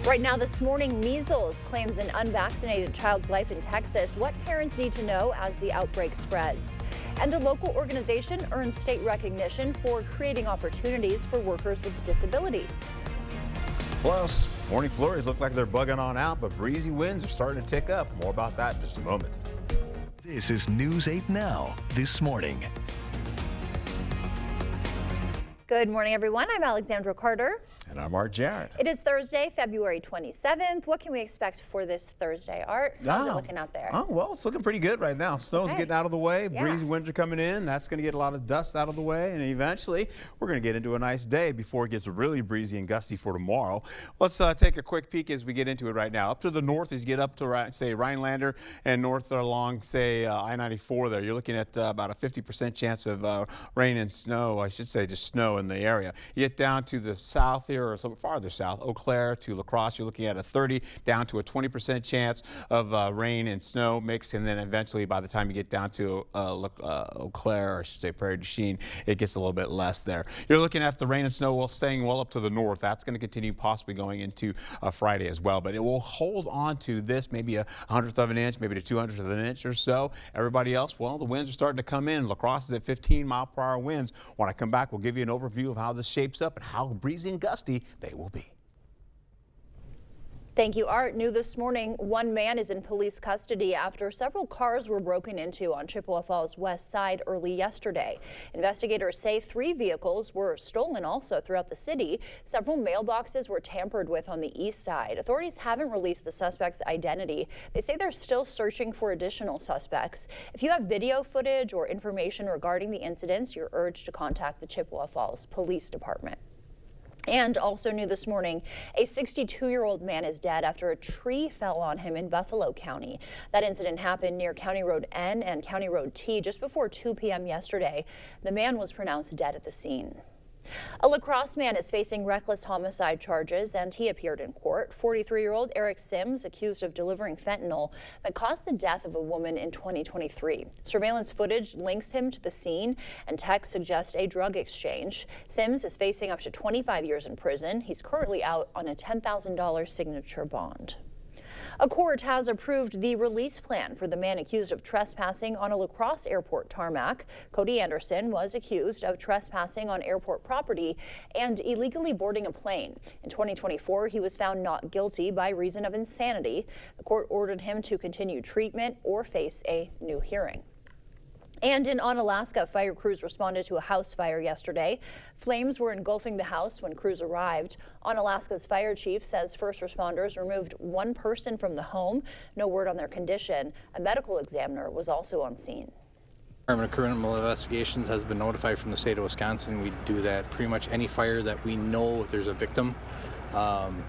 Right now this morning, measles claims an unvaccinated child's life in Texas. What parents need to know as the outbreak spreads. And a local organization earns state recognition for creating opportunities for workers with disabilities. Plus, morning flurries look like they're bugging on out, but breezy winds are starting to tick up. More about that in just a moment. This is News 8 Now this morning. Good morning, everyone. I'm Alexandra Carter. And I'm Art Jarrett. It is Thursday, February 27th. What can we expect for this Thursday, Art? How's it looking out there? Oh, well, it's looking pretty good right now. Snow's getting out of the way. Yeah. Breezy winds are coming in. That's going to get a lot of dust out of the way. And eventually, we're going to get into a nice day before it gets really breezy and gusty for tomorrow. Let's take a quick peek as we get into it right now. Up to the north, as you get up to, say, Rhinelander and north along, say, I-94 there, you're looking at about a 50% chance of rain and snow. I should say just snow in the area. You get down to the south here, or some farther south, Eau Claire to La Crosse, you're looking at a 30 down to a 20% chance of rain and snow mixed, and then eventually by the time you get down to Eau Claire, or I should say Prairie du Chien, it gets a little bit less there. You're looking at the rain and snow staying well up to the north. That's going to continue possibly going into Friday as well, but it will hold on to this, maybe a 100th of an inch, maybe to 200th of an inch or so. Everybody else, well, the winds are starting to come in. La Crosse is at 15-mile-per-hour winds. When I come back, we'll give you an overview of how this shapes up and how breezy and gusty they will be. Thank you, Art. New this morning, one man is in police custody after several cars were broken into on Chippewa Falls west side early yesterday. Investigators say 3 vehicles were stolen also throughout the city. Several mailboxes were tampered with on the east side. Authorities haven't released the suspect's identity. They say they're still searching for additional suspects. If you have video footage or information regarding the incidents, you're urged to contact the Chippewa Falls Police Department. And also new this morning, a 62-year-old man is dead after a tree fell on him in Buffalo County. That incident happened near County Road N and County Road T just before 2 p.m. yesterday. The man was pronounced dead at the scene. A La Crosse man is facing reckless homicide charges, and he appeared in court. 43-year-old Eric Sims, accused of delivering fentanyl that caused the death of a woman in 2023. Surveillance footage links him to the scene, and texts suggest a drug exchange. Sims is facing up to 25 years in prison. He's currently out on a $10,000 signature bond. A court has approved the release plan for the man accused of trespassing on a La Crosse airport tarmac. Cody Anderson was accused of trespassing on airport property and illegally boarding a plane. In 2024, he was found not guilty by reason of insanity. The court ordered him to continue treatment or face a new hearing. And in Onalaska, fire crews responded to a house fire yesterday. Flames were engulfing the house when crews arrived. Onalaska's fire chief says first responders removed one person from the home. No word on their condition. A medical examiner was also on scene. Department of Criminal Investigations has been notified from the state of Wisconsin. We do that pretty much any fire that we know there's a victim,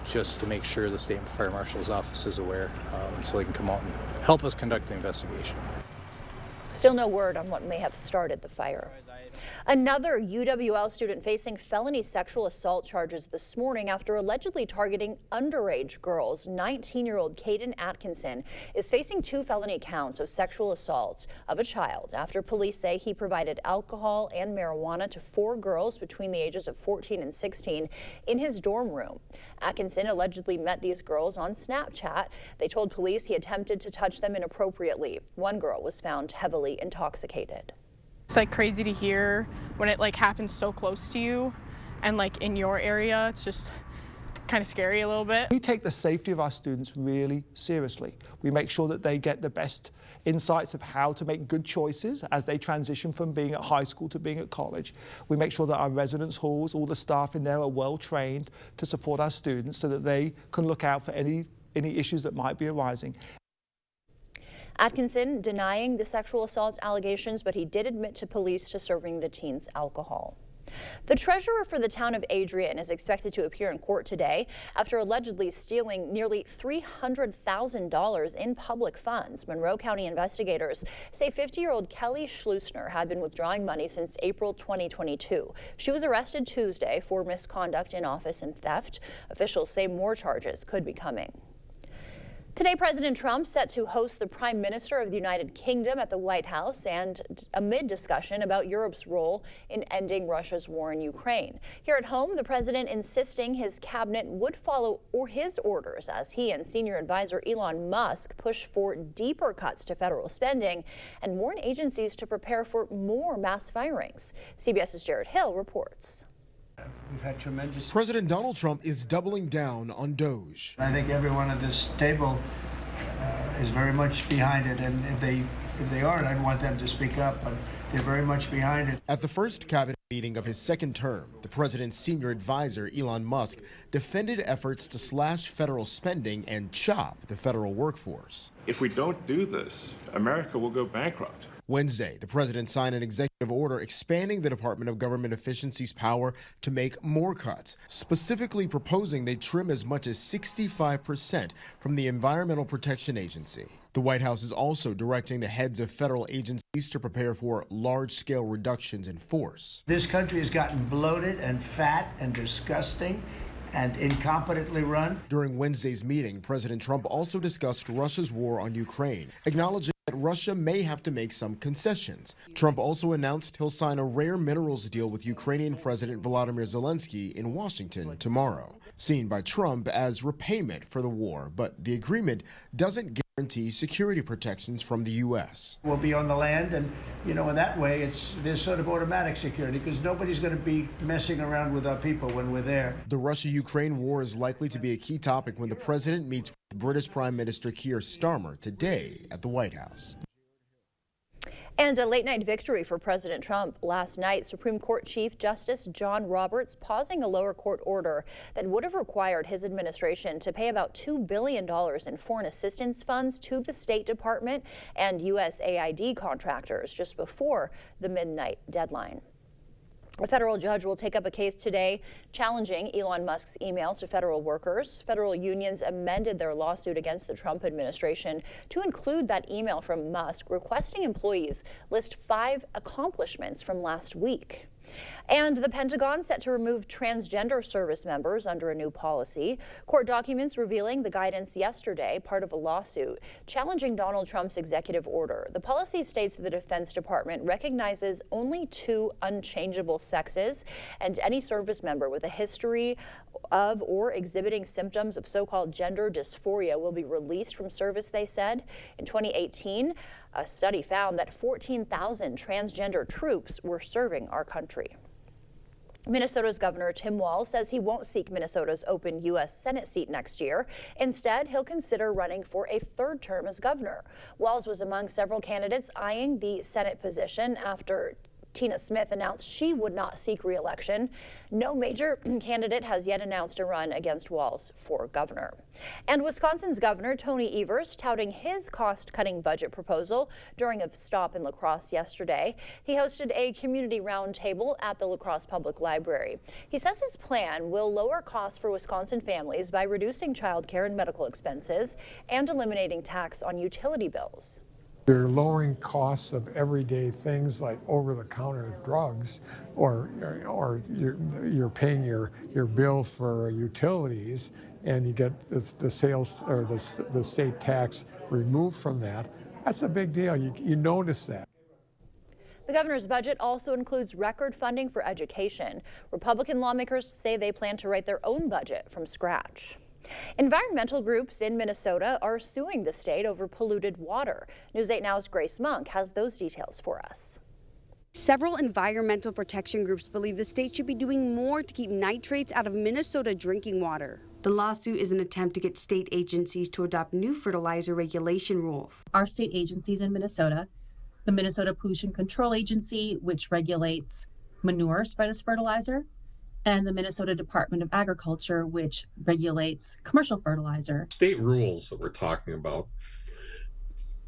just to make sure the state fire marshal's office is aware, so they can come out and help us conduct the investigation. Still no word on what may have started the fire. Another UWL student facing felony sexual assault charges this morning after allegedly targeting underage girls. 19-year-old Caden Atkinson is facing 2 felony counts of sexual assault of a child after police say he provided alcohol and marijuana to 4 girls between the ages of 14 and 16 in his dorm room. Atkinson allegedly met these girls on Snapchat. They told police he attempted to touch them inappropriately. One girl was found heavily intoxicated. It's like crazy to hear when it happens so close to you and in your area. It's just kind of scary a little bit. We take the safety of our students really seriously. We make sure that they get the best insights of how to make good choices as they transition from being at high school to being at college. We make sure that our residence halls, all the staff in there are well trained to support our students so that they can look out for any issues that might be arising. Atkinson denying the sexual assault allegations, but he did admit to police to serving the teens alcohol. The treasurer for the town of Adrian is expected to appear in court today after allegedly stealing nearly $300,000 in public funds. Monroe County investigators say 50-year-old Kelly Schlusner had been withdrawing money since April 2022. She was arrested Tuesday for misconduct in office and theft. Officials say more charges could be coming. Today, President Trump set to host the Prime Minister of the United Kingdom at the White House and amid discussion about Europe's role in ending Russia's war in Ukraine. Here at home, the president insisting his cabinet would follow his orders as he and senior advisor Elon Musk push for deeper cuts to federal spending and warn agencies to prepare for more mass firings. CBS's Jared Hill reports. We've had tremendous. President Donald Trump is doubling down on DOGE. I think everyone at this table is very much behind it, and if they aren't, I'd want them to speak up, but they're very much behind it. At the first cabinet meeting of his second term, the president's senior advisor, Elon Musk, defended efforts to slash federal spending and chop the federal workforce. If we don't do this, America will go bankrupt. Wednesday, the president signed an executive order expanding the Department of Government Efficiency's power to make more cuts, specifically proposing they trim as much as 65% from the Environmental Protection Agency. The White House is also directing the heads of federal agencies to prepare for large-scale reductions in force. This country has gotten bloated and fat and disgusting and incompetently run. During Wednesday's meeting, President Trump also discussed Russia's war on Ukraine, acknowledging that Russia may have to make some concessions. Trump also announced he'll sign a rare minerals deal with Ukrainian President Volodymyr Zelensky in Washington tomorrow, seen by Trump as repayment for the war. But the agreement doesn't guarantee security protections from the U.S. We'll be on the land, and in that way, there's sort of automatic security because nobody's going to be messing around with our people when we're there. The Russia-Ukraine war is likely to be a key topic when the president meets with British Prime Minister Keir Starmer today at the White House. And a late-night victory for President Trump last night. Supreme Court Chief Justice John Roberts pausing a lower court order that would have required his administration to pay about $2 billion in foreign assistance funds to the State Department and USAID contractors just before the midnight deadline. A federal judge will take up a case today challenging Elon Musk's emails to federal workers. Federal unions amended their lawsuit against the Trump administration to include that email from Musk requesting employees list 5 accomplishments from last week. And the Pentagon set to remove transgender service members under a new policy. Court documents revealing the guidance yesterday, part of a lawsuit challenging Donald Trump's executive order. The policy states that the Defense Department recognizes only 2 unchangeable sexes, and any service member with a history of or exhibiting symptoms of so-called gender dysphoria will be released from service, they said. In 2018, a study found that 14,000 transgender troops were serving our country. Minnesota's Governor Tim Walz says he won't seek Minnesota's open U.S. Senate seat next year. Instead, he'll consider running for a 3rd term as governor. Walz was among several candidates eyeing the Senate position after Tina Smith announced she would not seek re-election. No major candidate has yet announced a run against Walz for governor. And Wisconsin's Governor Tony Evers touting his cost-cutting budget proposal during a stop in La Crosse yesterday. He hosted a community roundtable at the La Crosse Public Library. He says his plan will lower costs for Wisconsin families by reducing child care and medical expenses and eliminating tax on utility bills. You're lowering costs of everyday things like over-the-counter drugs, or you're paying your bill for utilities, and you get the sales or the state tax removed from that. That's a big deal. You notice that. The governor's budget also includes record funding for education. Republican lawmakers say they plan to write their own budget from scratch. Environmental groups in Minnesota are suing the state over polluted water. News 8 Now's Grace Monk has those details for us. Several environmental protection groups believe the state should be doing more to keep nitrates out of Minnesota drinking water. The lawsuit is an attempt to get state agencies to adopt new fertilizer regulation rules. Our state agencies in Minnesota, the Minnesota Pollution Control Agency, which regulates manure spread as fertilizer, and the Minnesota Department of Agriculture, which regulates commercial fertilizer. State rules that we're talking about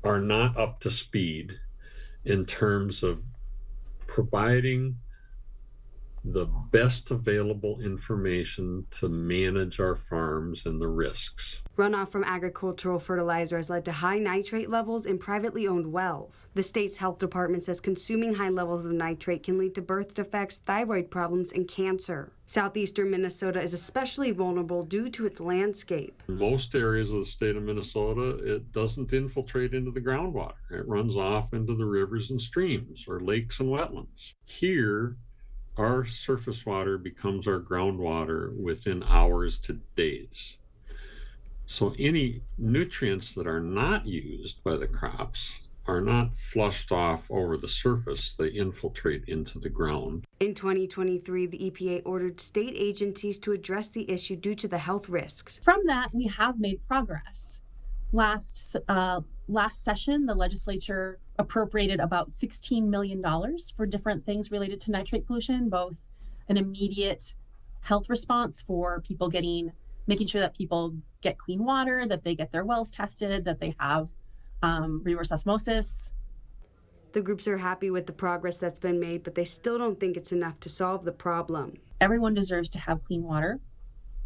are not up to speed in terms of providing the best available information to manage our farms and the risks. Runoff from agricultural fertilizer has led to high nitrate levels in privately owned wells. The state's health department says consuming high levels of nitrate can lead to birth defects, thyroid problems, and cancer. Southeastern Minnesota is especially vulnerable due to its landscape. In most areas of the state of Minnesota, it doesn't infiltrate into the groundwater. It runs off into the rivers and streams or lakes and wetlands. Here, our surface water becomes our groundwater within hours to days. So any nutrients that are not used by the crops are not flushed off over the surface, they infiltrate into the ground. In 2023, the EPA ordered state agencies to address the issue due to the health risks. From that, we have made progress. Last session, the legislature appropriated about $16 million for different things related to nitrate pollution, both an immediate health response for people making sure that people get clean water, that they get their wells tested, that they have reverse osmosis. The groups are happy with the progress that's been made, but they still don't think it's enough to solve the problem. Everyone deserves to have clean water,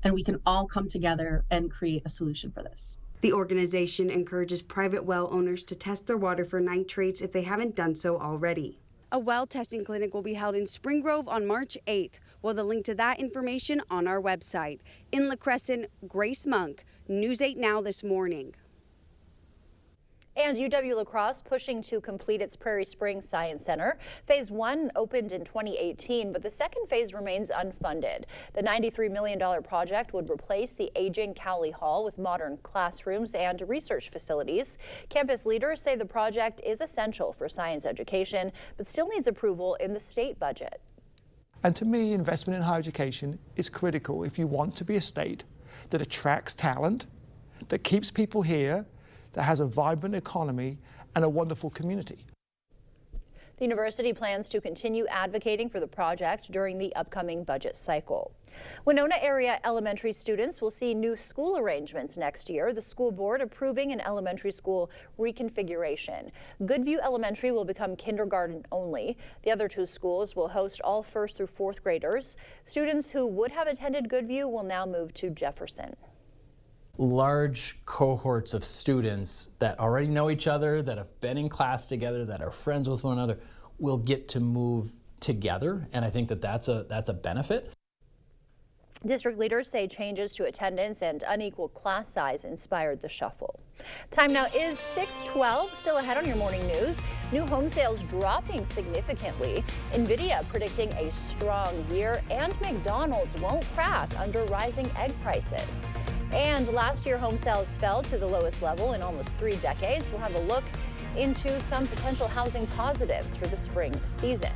and we can all come together and create a solution for this. The organization encourages private well owners to test their water for nitrates if they haven't done so already. A well testing clinic will be held in Spring Grove on March 8th. We'll have the link to that information on our website. In La Crescent, Grace Monk, News 8 Now this morning. And UW-La Crosse pushing to complete its Prairie Springs Science Center. Phase 1 opened in 2018, but the second phase remains unfunded. The $93 million project would replace the aging Cowley Hall with modern classrooms and research facilities. Campus leaders say the project is essential for science education, but still needs approval in the state budget. And to me, investment in higher education is critical if you want to be a state that attracts talent, that keeps people here, that has a vibrant economy and a wonderful community. The university plans to continue advocating for the project during the upcoming budget cycle. Winona area elementary students will see new school arrangements next year. The school board approving an elementary school reconfiguration. Goodview Elementary will become kindergarten only. The other two schools will host all 1st through 4th graders. Students who would have attended Goodview will now move to Jefferson. Large cohorts of students that already know each other, that have been in class together, that are friends with one another, will get to move together, and I think that that's a benefit. District leaders say changes to attendance and unequal class size inspired the shuffle. Time now is 6:12. Still ahead on your morning news. New home sales dropping significantly. NVIDIA predicting a strong year, and McDonald's won't crack under rising egg prices. And last year, home sales fell to the lowest level in almost 3 decades. We'll have a look into some potential housing positives for the spring season.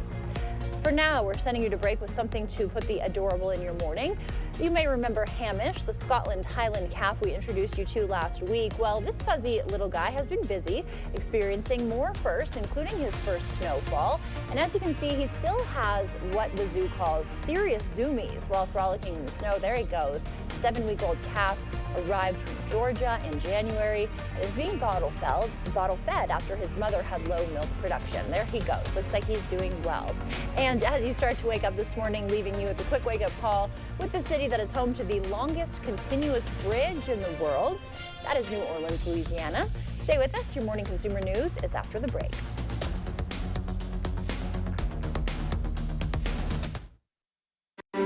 For now, we're sending you to break with something to put the adorable in your morning. You may remember Hamish, the Scotland Highland calf we introduced you to last week. Well, this fuzzy little guy has been busy experiencing more firsts, including his first snowfall. And as you can see, he still has what the zoo calls serious zoomies while frolicking in the snow. There he goes. 7-week-old calf arrived from Georgia in January and is being bottle fed after his mother had low milk production. There he goes. Looks like he's doing well. And as you start to wake up this morning, leaving you with a quick wake-up call with the city that is home to the longest continuous bridge in the world. That is New Orleans, Louisiana. Stay with us. Your morning consumer news is after the break.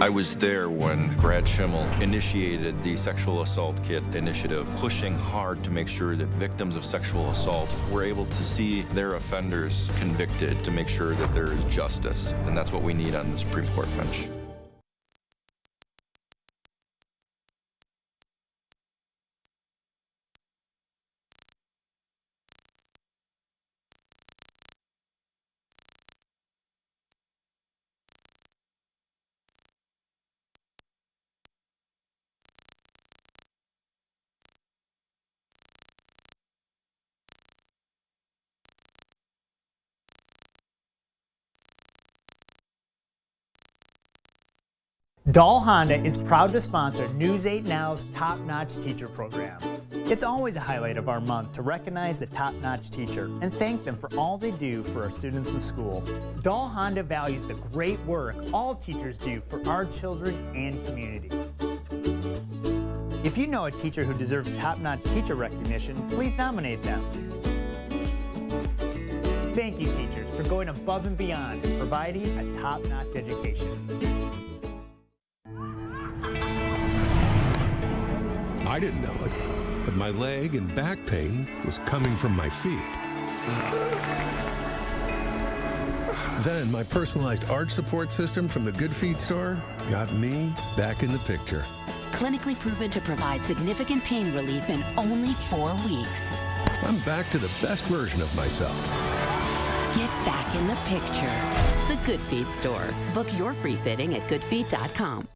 I was there when Brad Schimmel initiated the Sexual Assault Kit initiative, pushing hard to make sure that victims of sexual assault were able to see their offenders convicted, to make sure that there is justice. And that's what we need on the Supreme Court bench. Dahl Honda is proud to sponsor News 8 Now's top-notch teacher program. It's always a highlight of our month to recognize the top-notch teacher and thank them for all they do for our students in school. Dahl Honda values the great work all teachers do for our children and community. If you know a teacher who deserves top-notch teacher recognition, please nominate them. Thank you, teachers, for going above and beyond and providing a top-notch education. I didn't know it, but my leg and back pain was coming from my feet. Then my personalized arch support system from the Good Feet store got me back in the picture. Clinically proven to provide significant pain relief in only 4 weeks. I'm back to the best version of myself. Get back in the picture. The Good Feet store. Book your free fitting at goodfeet.com.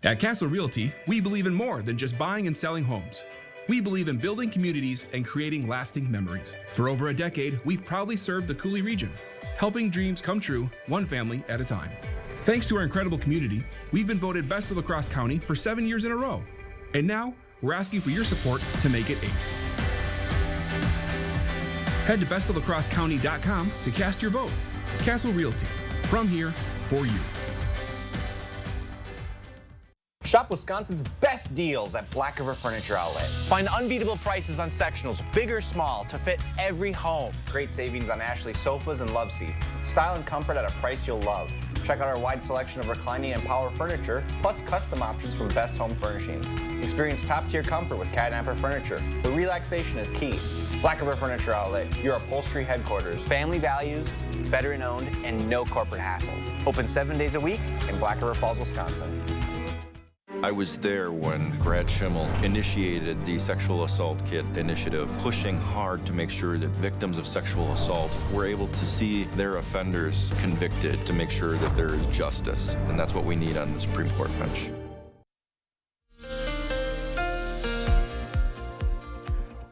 At Castle Realty, we believe in more than just buying and selling homes. We believe in building communities and creating lasting memories. For over a decade, we've proudly served the Cooley region, helping dreams come true, one family at a time. Thanks to our incredible community, we've been voted Best of La Crosse County for 7 years in a row. And now, we're asking for your support to make it 8. Head to bestoflacrossecounty.com to cast your vote. Castle Realty, from here, for you. Shop Wisconsin's best deals at Black River Furniture Outlet. Find unbeatable prices on sectionals, big or small, to fit every home. Great savings on Ashley sofas and love seats. Style and comfort at a price you'll love. Check out our wide selection of reclining and power furniture, plus custom options from Best Home Furnishings. Experience top-tier comfort with Catnapper Furniture, where relaxation is key. Black River Furniture Outlet, your upholstery headquarters. Family values, veteran-owned, and no corporate hassle. Open 7 days a week in Black River Falls, Wisconsin. I was there when Brad Schimmel initiated the Sexual Assault Kit initiative, pushing hard to make sure that victims of sexual assault were able to see their offenders convicted, to make sure that there is justice. And that's what we need on the Supreme Court bench.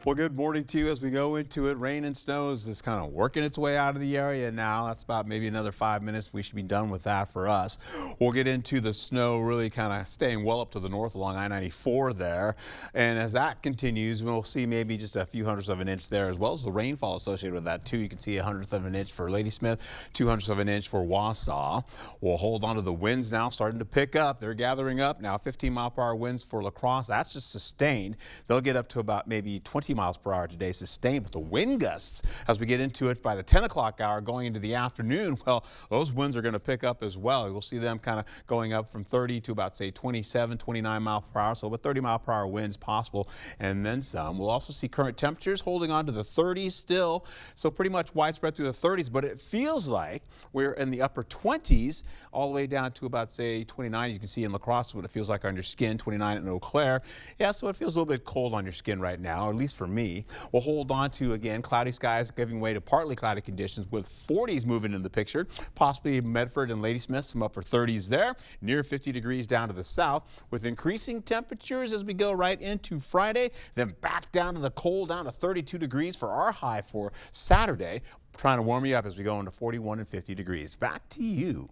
Well, good morning to you as we go into it. Rain and snow is just kind of working its way out of the area now. That's about maybe another 5 minutes. We should be done with that for us. We'll get into the snow really kind of staying well up to the north along I-94 there. And as that continues, we'll see maybe just a few hundredths of an inch there, as well as the rainfall associated with that too. You can see 100th of an inch for Ladysmith, 200ths of an inch for Wausau. We'll hold on to the winds now, starting to pick up. They're gathering up now. 15-mile-per-hour winds for La Crosse. That's just sustained. They'll get up to about maybe 20 miles per hour today, sustained, with the wind gusts as we get into it by the 10 o'clock hour going into the afternoon. Well, those winds are going to pick up as well. We'll see them kind of going up from 30 to about, say, 27, 29 miles per hour. So with 30-mile-per-hour winds possible, and then some. We'll also see current temperatures holding on to the 30s still. So pretty much widespread through the 30s, but it feels like we're in the upper 20s all the way down to about, say, 29. You can see in La Crosse what it feels like on your skin, 29 in Eau Claire. Yeah, so it feels a little bit cold on your skin right now, or at least for me. We'll hold on to, again, cloudy skies giving way to partly cloudy conditions with 40s moving in the picture. Possibly Medford and Ladysmith, some upper 30s there. Near 50 degrees down to the south, with increasing temperatures as we go right into Friday. Then back down to the cold, down to 32 degrees for our high for Saturday. Trying to warm you up as we go into 41 and 50 degrees. Back to you.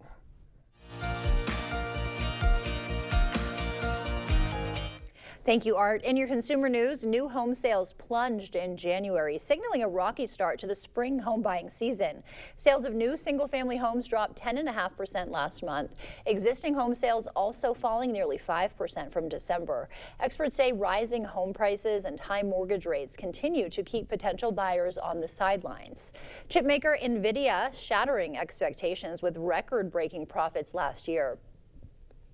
Thank you, Art. In your consumer news, new home sales plunged in January, signaling a rocky start to the spring home buying season. Sales of new single-family homes dropped 10.5% last month. Existing home sales also falling nearly 5% from December. Experts say rising home prices and high mortgage rates continue to keep potential buyers on the sidelines. Chipmaker NVIDIA shattering expectations with record-breaking profits last year.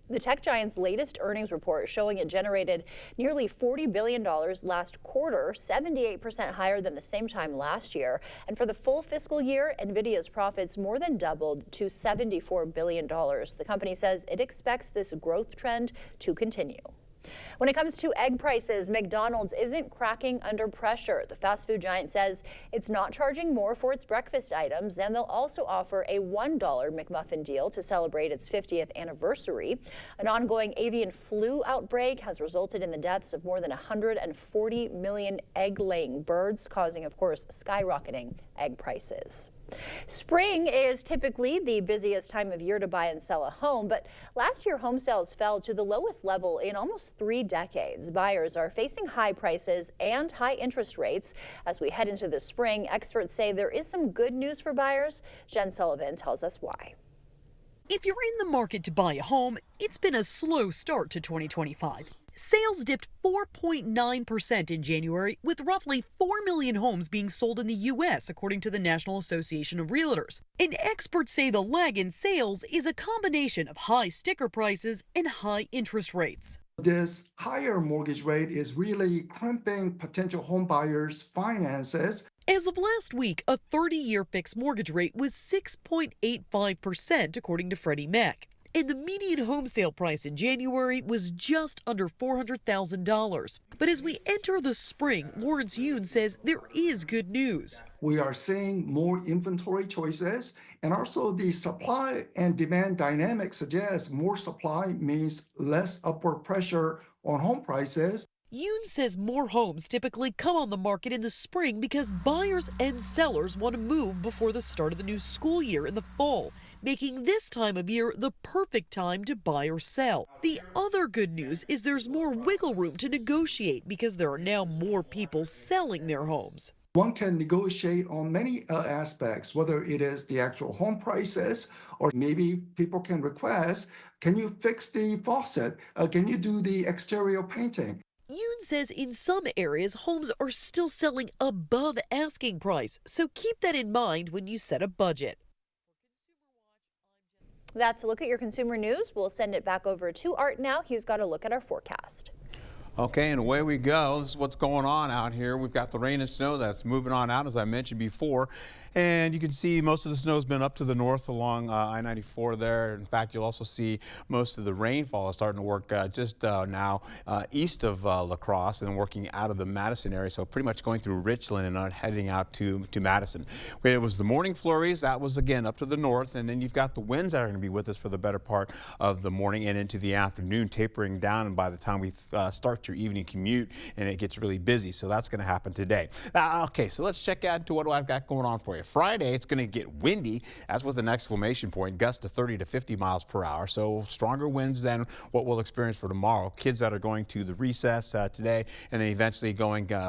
The tech giant's latest earnings report showing it generated nearly $40 billion last quarter, 78% higher than the same time last year. And for the full fiscal year, NVIDIA's profits more than doubled to $74 billion. The company says it expects this growth trend to continue. When it comes to egg prices, McDonald's isn't cracking under pressure. The fast food giant says it's not charging more for its breakfast items, and they'll also offer a $1 McMuffin deal to celebrate its 50th anniversary. An ongoing avian flu outbreak has resulted in the deaths of more than 140 million egg-laying birds, causing, of course, skyrocketing egg prices. Spring is typically the busiest time of year to buy and sell a home, but last year home sales fell to the lowest level in almost 3 decades. Buyers are facing high prices and high interest rates. As we head into the spring, experts say there is some good news for buyers. Jen Sullivan tells us why. If you're in the market to buy a home, it's been a slow start to 2025. Sales dipped 4.9% in January, with roughly 4 million homes being sold in the U.S., according to the National Association of Realtors. And experts say the lag in sales is a combination of high sticker prices and high interest rates. This higher mortgage rate is really crimping potential home buyers' finances. As of last week, a 30-year fixed mortgage rate was 6.85%, according to Freddie Mac. And the median home sale price in January was just under $400,000. But as we enter the spring, Lawrence Yoon says there is good news. We are seeing more inventory choices, and also the supply and demand dynamic suggests more supply means less upward pressure on home prices. Yoon says more homes typically come on the market in the spring because buyers and sellers want to move before the start of the new school year in the fall, making this time of year the perfect time to buy or sell. The other good news is there's more wiggle room to negotiate because there are now more people selling their homes. One can negotiate on many aspects, whether it is the actual home prices, or maybe people can request, can you fix the faucet? Can you do the exterior painting? Yoon says in some areas, homes are still selling above asking price, so keep that in mind when you set a budget. That's a look at your consumer news. We'll send it back over to Art now. He's got a look at our forecast. Okay, and away we go. This is what's going on out here. We've got the rain and snow that's moving on out, as I mentioned before. And you can see most of the snow has been up to the north along I-94 there. In fact, you'll also see most of the rainfall is starting to work just now east of La Crosse and working out of the Madison area. So pretty much going through Richland and not heading out to Madison. It was the morning flurries. That was, again, up to the north. And then you've got the winds that are going to be with us for the better part of the morning and into the afternoon, tapering down. And by the time we start your evening commute, and it gets really busy. So that's going to happen today. Okay, so let's check out into what I've got going on for you. Friday, it's going to get windy. That's with an exclamation point, gusts to 30 to 50 miles per hour. So stronger winds than what we'll experience for tomorrow. Kids that are going to the recess today, and then eventually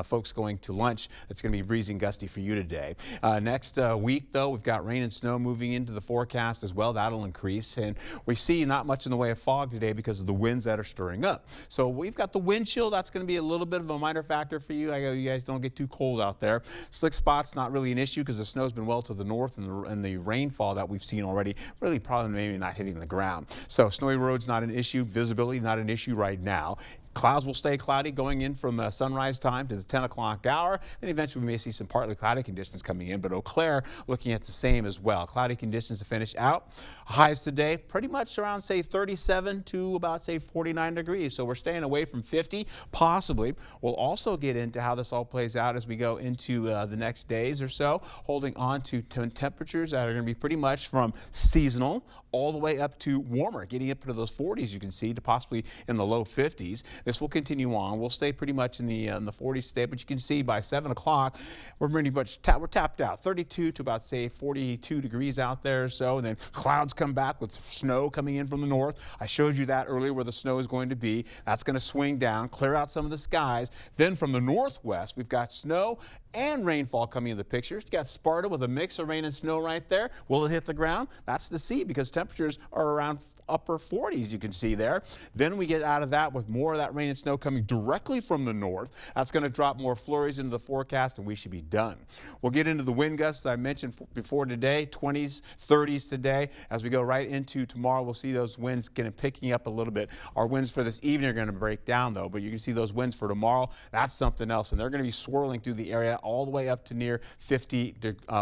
folks going to lunch. It's going to be breezy and gusty for you today. Next week, though, we've got rain and snow moving into the forecast as well. That'll increase. And we see not much in the way of fog today because of the winds that are stirring up. So we've got the wind chill. That's going to be a little bit of a minor factor for you. You guys don't get too cold out there. Slick spots, not really an issue because the snow's been well to the north, and the rainfall that we've seen already really probably maybe not hitting the ground. So snowy roads not an issue. Visibility not an issue right now. Clouds will stay cloudy going in from sunrise time to the 10 o'clock hour. Then eventually we may see some partly cloudy conditions coming in, but Eau Claire looking at the same as well. Cloudy conditions to finish out. Highs today pretty much around, say, 37 to about, say, 49 degrees. So we're staying away from 50, possibly. We'll also get into how this all plays out as we go into the next days or so, holding on to temperatures that are going to be pretty much from seasonal all the way up to warmer, getting up into those 40s, you can see, to possibly in the low 50s. This will continue on. We'll stay pretty much in the 40s today, but you can see by 7 o'clock, we're pretty much we're tapped out. 32 to about, say, 42 degrees out there or so, and then clouds come back with snow coming in from the north. I showed you that earlier where the snow is going to be. That's going to swing down, clear out some of the skies. Then from the northwest, we've got snow and rainfall coming in the picture. You got Sparta with a mix of rain and snow right there. Will it hit the ground? That's to see because temperatures are around upper 40s, you can see there. Then we get out of that with more of that rain and snow coming directly from the north. That's going to drop more flurries into the forecast, and we should be done. We'll get into the wind gusts I mentioned before today, 20s, 30s today. As we go right into tomorrow, we'll see those winds picking up a little bit. Our winds for this evening are going to break down, though, but you can see those winds for tomorrow. That's something else, and they're going to be swirling through the area all the way up to near 50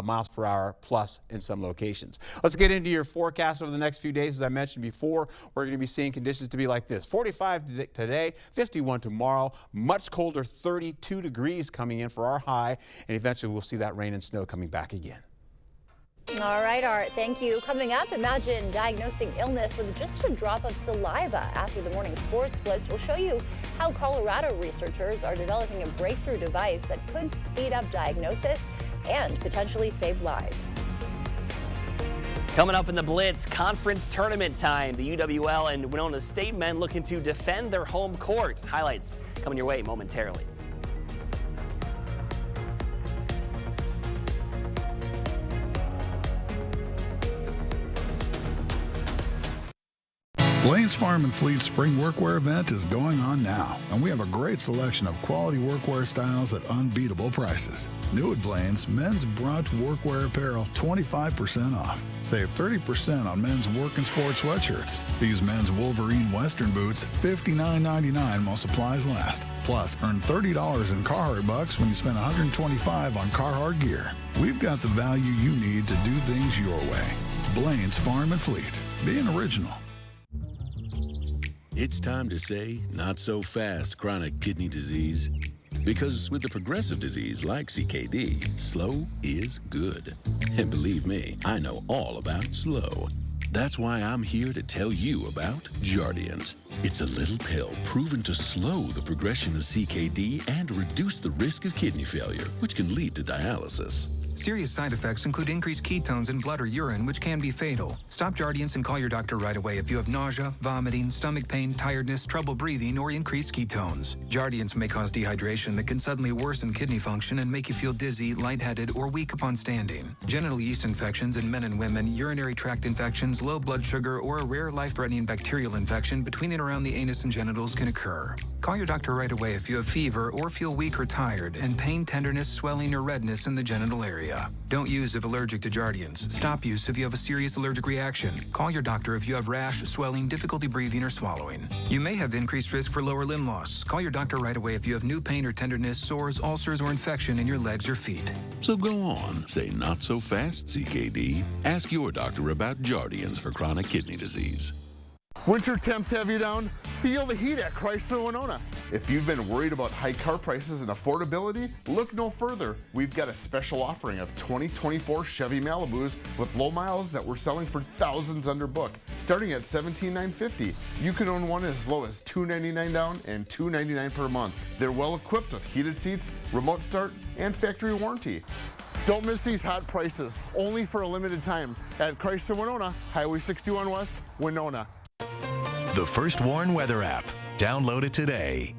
miles per hour plus in some locations. Let's get into your forecast over the next few days. As I mentioned before, we're going to be seeing conditions to be like this. 45 today, 51 tomorrow, much colder, 32 degrees coming in for our high, and eventually we'll see that rain and snow coming back again. All right, Art, thank you. Coming up, imagine diagnosing illness with just a drop of saliva. After the morning sports blitz, we'll show you how Colorado researchers are developing a breakthrough device that could speed up diagnosis and potentially save lives. Coming up in the Blitz, conference tournament time. The UWL and Winona State men looking to defend their home court. Highlights coming your way momentarily. Blaine's Farm and Fleet Spring Workwear event is going on now, and we have a great selection of quality workwear styles at unbeatable prices. New at Blaine's, men's brunch workwear apparel 25% off. Save 30% on men's work and sport sweatshirts. These men's Wolverine Western boots, $59.99 while supplies last. Plus, earn $30 in Carhartt bucks when you spend $125 on Carhartt gear. We've got the value you need to do things your way. Blaine's Farm and Fleet, being original. It's time to say not so fast chronic kidney disease. Because with a progressive disease like CKD, slow is good. And believe me, I know all about slow. That's why I'm here to tell you about Jardiance. It's a little pill proven to slow the progression of CKD and reduce the risk of kidney failure, which can lead to dialysis. Serious side effects include increased ketones in blood or urine, which can be fatal. Stop Jardiance and call your doctor right away if you have nausea, vomiting, stomach pain, tiredness, trouble breathing, or increased ketones. Jardiance may cause dehydration that can suddenly worsen kidney function and make you feel dizzy, lightheaded, or weak upon standing. Genital yeast infections in men and women, urinary tract infections, low blood sugar, or a rare life-threatening bacterial infection between and around the anus and genitals can occur. Call your doctor right away if you have fever or feel weak or tired, and pain, tenderness, swelling, or redness in the genital area. Don't use if allergic to Jardiance. Stop use if you have a serious allergic reaction. Call your doctor if you have rash, swelling, difficulty breathing, or swallowing. You may have increased risk for lower limb loss. Call your doctor right away if you have new pain or tenderness, sores, ulcers, or infection in your legs or feet. So go on, say not so fast CKD. Ask your doctor about Jardiance for chronic kidney disease. Winter temps have you down? Feel the heat at Chrysler Winona. If you've been worried about high car prices and affordability, look no further. We've got a special offering of 2024 Chevy Malibus with low miles that we're selling for thousands under book. Starting at $17,950, you can own one as low as $299 down and $299 per month. They're well equipped with heated seats, remote start, and factory warranty. Don't miss these hot prices, only for a limited time at Chrysler Winona, Highway 61 West, Winona. The First Warn Weather app. Download it today.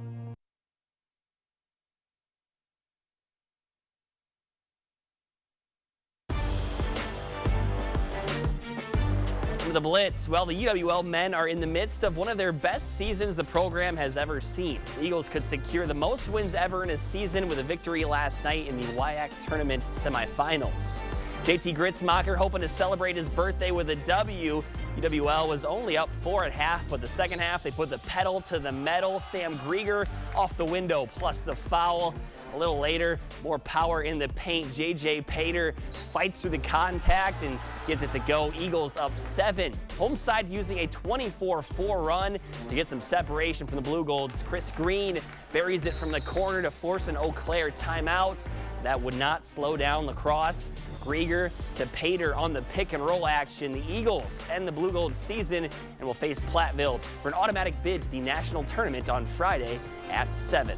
The Blitz. Well, the UWL men are in the midst of one of their best seasons the program has ever seen. The Eagles could secure the most wins ever in a season with a victory last night in the WIAC tournament semifinals. JT Gritzmacher hoping to celebrate his birthday with a W. UWL was only up 4 at half, but the second half they put the pedal to the metal. Sam Grieger off the window plus the foul. A little later, more power in the paint. JJ Pater fights through the contact and gets it to go. Eagles up 7. Home side using a 24-4 run to get some separation from the Blue Golds. Chris Green buries it from the corner to force an Eau Claire timeout. That would not slow down lacrosse. Grieger to Pater on the pick and roll action. The Eagles end the Blue Gold season and will face Platteville for an automatic bid to the national tournament on Friday at 7.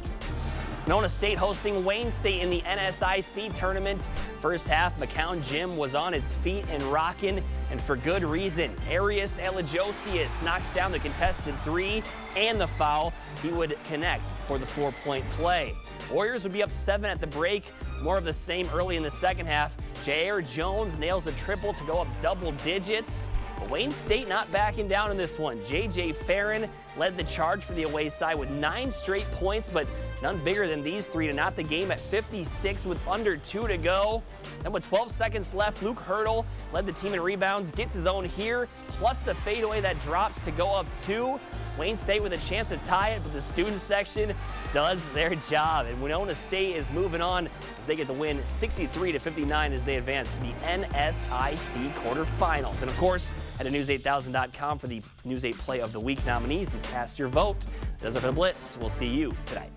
Winona State hosting Wayne State in the NSIC tournament. First half, McCown Gym was on its feet and rocking, and for good reason. Arius Elagosius knocks down the contested 3 and the foul. He would connect for the 4-point play. Warriors would be up 7 at the break. More of the same early in the second half. Jair Jones nails a triple to go up double digits. But Wayne State not backing down in this one. J.J. Farron led the charge for the away side with 9 straight points, but none bigger than these 3 to knot the game at 56 with under 2 to go. Then with 12 seconds left, Luke Hurdle led the team in rebounds, gets his own here, plus the fadeaway that drops to go up 2. Wayne State with a chance to tie it, but the student section does their job. And Winona State is moving on as they get the win 63-59 as they advance to the NSIC quarterfinals. And of course, head to news8000.com for the News 8 Play of the Week nominees and cast your vote. Those are for the Blitz. We'll see you tonight.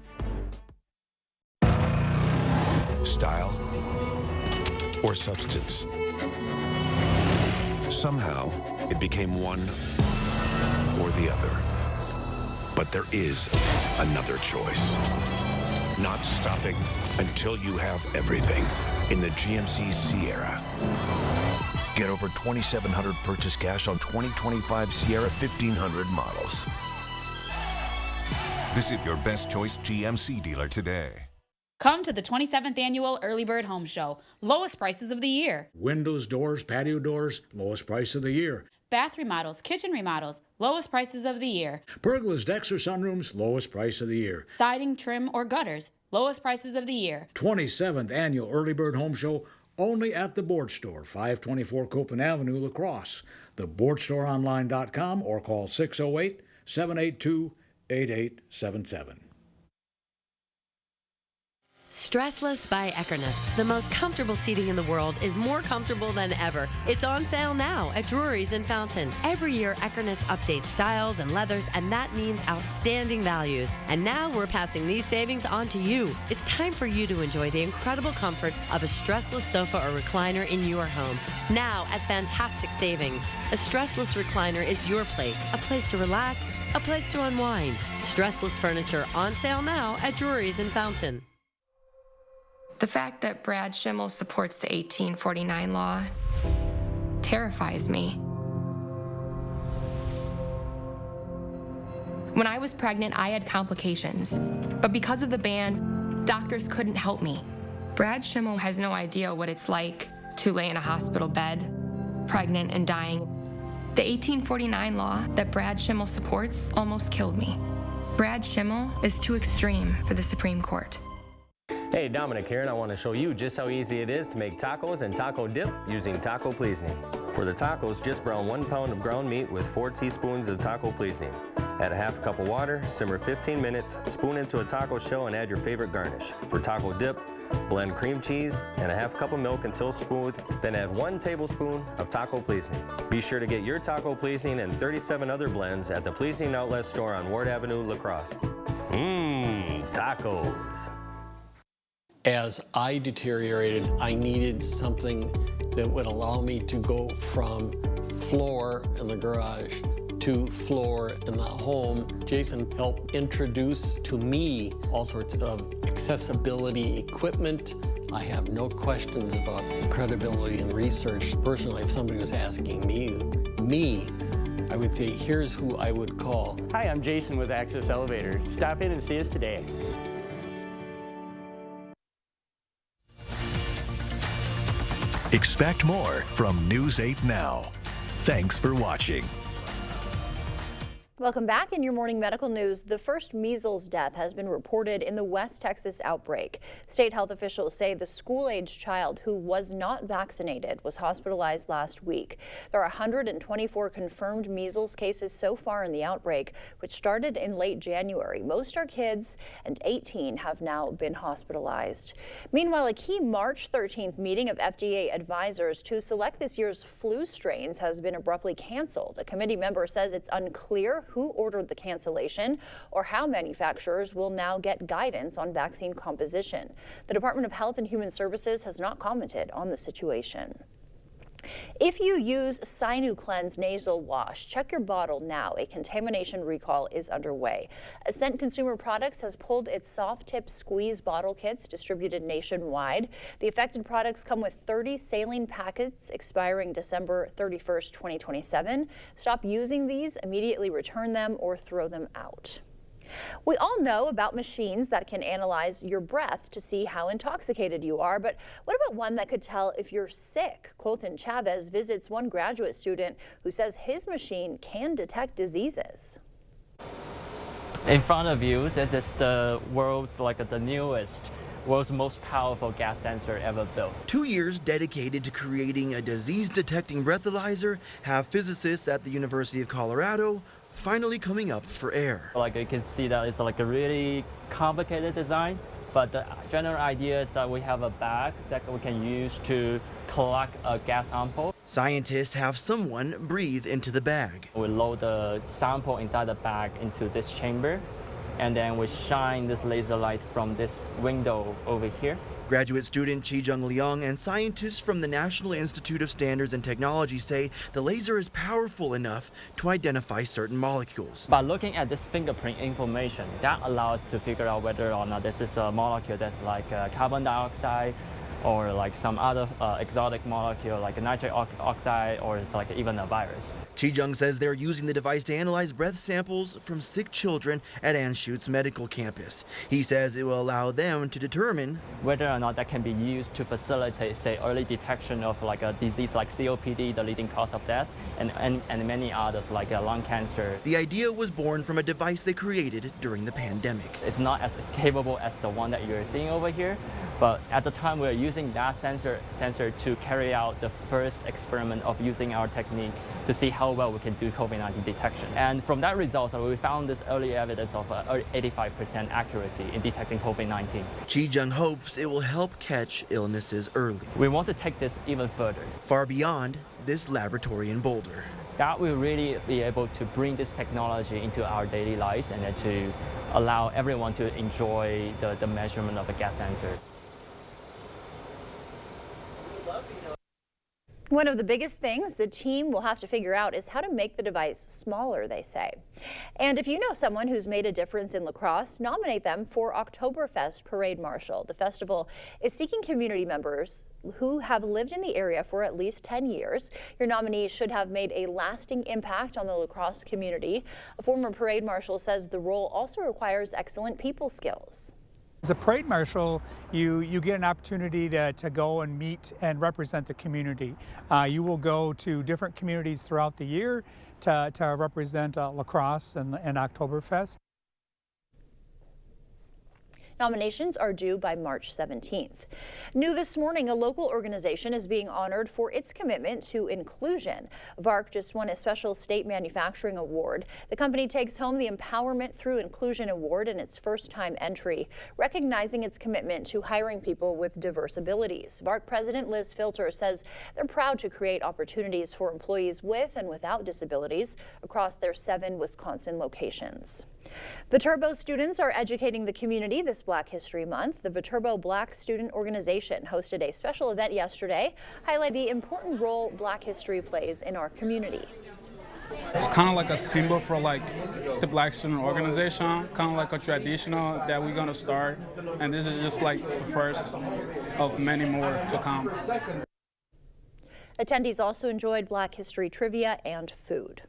Style or substance. Somehow, it became one or the other. But there is another choice. Not stopping until you have everything in the GMC Sierra. Get over $2,700 purchase cash on 2025 Sierra 1500 models. Visit your Best Choice GMC dealer today. Come to the 27th Annual Early Bird Home Show. Lowest prices of the year. Windows, doors, patio doors, lowest price of the year. Bath remodels, kitchen remodels, lowest prices of the year. Pergolas, decks, or sunrooms, lowest price of the year. Siding, trim, or gutters, lowest prices of the year. 27th Annual Early Bird Home Show, only at the Board Store, 524 Copeland Avenue, La Crosse. TheBoardStoreOnline.com or call 608-782-8877. Stressless by Equinus. The most comfortable seating in the world is more comfortable than ever. It's on sale now at Drury's in Fountain. Every year, Equinus updates styles and leathers, and that means outstanding values. And now we're passing these savings on to you. It's time for you to enjoy the incredible comfort of a stressless sofa or recliner in your home. Now at fantastic savings. A stressless recliner is your place, a place to relax, a place to unwind. Stressless furniture on sale now at Drury's in Fountain. The fact that Brad Schimmel supports the 1849 law terrifies me. When I was pregnant, I had complications, but because of the ban, doctors couldn't help me. Brad Schimmel has no idea what it's like to lay in a hospital bed, pregnant and dying. The 1849 law that Brad Schimmel supports almost killed me. Brad Schimmel is too extreme for the Supreme Court. Hey, Dominic here, and I want to show you just how easy it is to make tacos and taco dip using taco seasoning. For the tacos, just brown 1 pound of ground meat with 4 teaspoons of taco seasoning. Add a half cup of water, simmer 15 minutes, spoon into a taco shell, and add your favorite garnish. For taco dip, blend cream cheese and a half cup of milk until smooth, then add 1 tablespoon of taco seasoning. Be sure to get your taco seasoning and 37 other blends at the Seasoning Outlet store on Ward Avenue, La Crosse. Tacos. As I deteriorated, I needed something that would allow me to go from floor in the garage to floor in the home. Jason helped introduce to me all sorts of accessibility equipment. I have no questions about credibility and research. Personally, if somebody was asking me, I would say, here's who I would call. Hi, I'm Jason with Access Elevator. Stop in and see us today. Expect more from News 8 Now. Thanks for watching. Welcome back. In your morning medical news, the first measles death has been reported in the West Texas outbreak. State health officials say the school-age child who was not vaccinated was hospitalized last week. There are 124 confirmed measles cases so far in the outbreak, which started in late January. Most are kids, and 18 have now been hospitalized. Meanwhile, a key March 13th meeting of FDA advisors to select this year's flu strains has been abruptly canceled. A committee member says it's unclear who ordered the cancellation or how manufacturers will now get guidance on vaccine composition. The Department of Health and Human Services has not commented on the situation. If you use Sinocleanse nasal wash, check your bottle now. A contamination recall is underway. Ascent Consumer Products has pulled its soft tip squeeze bottle kits distributed nationwide. The affected products come with 30 saline packets expiring December 31st, 2027. Stop using these, immediately return them, or throw them out. We all know about machines that can analyze your breath to see how intoxicated you are, but what about one that could tell if you're sick? Colton Chavez visits one graduate student who says his machine can detect diseases. In front of you, this is the world's the newest, world's most powerful gas sensor ever built. 2 years dedicated to creating a disease-detecting breathalyzer have physicists at the University of Colorado finally coming up for air. You can see that it's a really complicated design, but the general idea is that we have a bag that we can use to collect a gas sample. Scientists have someone breathe into the bag. We load the sample inside the bag into this chamber, and then we shine this laser light from this window over here. Graduate student Chi-Jung Leong and scientists from the National Institute of Standards and Technology say the laser is powerful enough to identify certain molecules. By looking at this fingerprint information, that allows us to figure out whether or not this is a molecule that's like carbon dioxide, or like some other exotic molecule like nitric oxide or it's like even a virus. Chi-Jung says they're using the device to analyze breath samples from sick children at Anschutz Medical Campus. He says it will allow them to determine whether or not that can be used to facilitate, say, early detection of like a disease like COPD, the leading cause of death, and many others like lung cancer. The idea was born from a device they created during the pandemic. It's not as capable as the one that you're seeing over here, but at the time we were using that sensor to carry out the first experiment of using our technique to see how well we can do COVID-19 detection. And from that result, we found this early evidence of 85% accuracy in detecting COVID-19. Chi-Jung hopes it will help catch illnesses early. We want to take this even further. Far beyond this laboratory in Boulder. That will really be able to bring this technology into our daily lives and then to allow everyone to enjoy the measurement of a gas sensor. One of the biggest things the team will have to figure out is how to make the device smaller, they say. And if you know someone who's made a difference in La Crosse, nominate them for Oktoberfest Parade Marshal. The festival is seeking community members who have lived in the area for at least 10 years. Your nominees should have made a lasting impact on the La Crosse community. A former parade marshal says the role also requires excellent people skills. As a parade marshal, you get an opportunity to go and meet and represent the community. You will go to different communities throughout the year to represent La Crosse and Oktoberfest. Nominations are due by March 17th. New this morning, a local organization is being honored for its commitment to inclusion. VARC just won a special state manufacturing award. The company takes home the Empowerment Through Inclusion Award in its first-time entry, recognizing its commitment to hiring people with diverse abilities. VARC President Liz Filter says they're proud to create opportunities for employees with and without disabilities across their 7 Wisconsin locations. Viterbo students are educating the community this Black History Month. The Viterbo Black Student Organization hosted a special event yesterday, highlighting the important role Black history plays in our community. It's kind of like a symbol for like the Black Student Organization, kind of like a traditional that we're gonna start, and this is just like the first of many more to come. Attendees also enjoyed Black history trivia and food.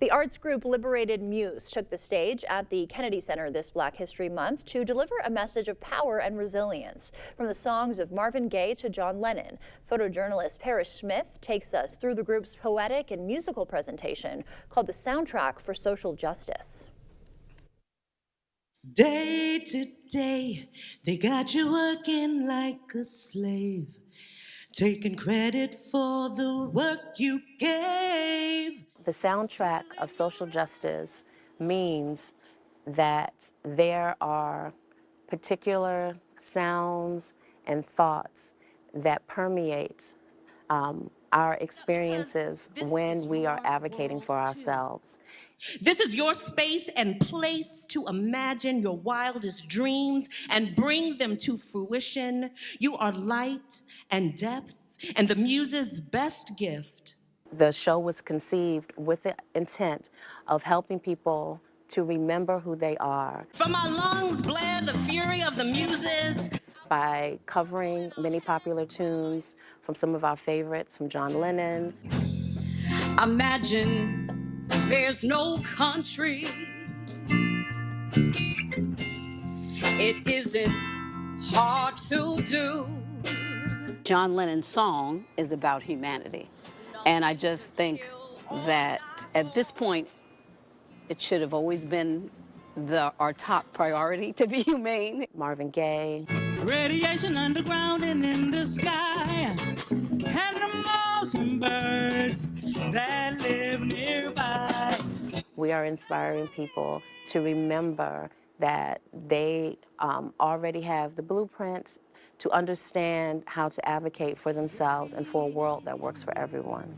The arts group Liberated Muse took the stage at the Kennedy Center this Black History Month to deliver a message of power and resilience. From the songs of Marvin Gaye to John Lennon, photojournalist Parrish Smith takes us through the group's poetic and musical presentation called The Soundtrack for Social Justice. Day to day, they got you working like a slave, taking credit for the work you gave. The soundtrack of social justice means that there are particular sounds and thoughts that permeate our experiences when we are advocating for ourselves. This is your space and place to imagine your wildest dreams and bring them to fruition. You are light and depth and the muse's best gift. The show was conceived with the intent of helping people to remember who they are. From our lungs blare the fury of the muses. By covering many popular tunes from some of our favorites, from John Lennon. Imagine there's no country. It isn't hard to do. John Lennon's song is about humanity. And I just think that at this point, it should have always been our top priority to be humane. Marvin Gaye. Radiation underground and in the sky. Animals and birds that live nearby. We are inspiring people to remember that they already have the blueprint to understand how to advocate for themselves and for a world that works for everyone.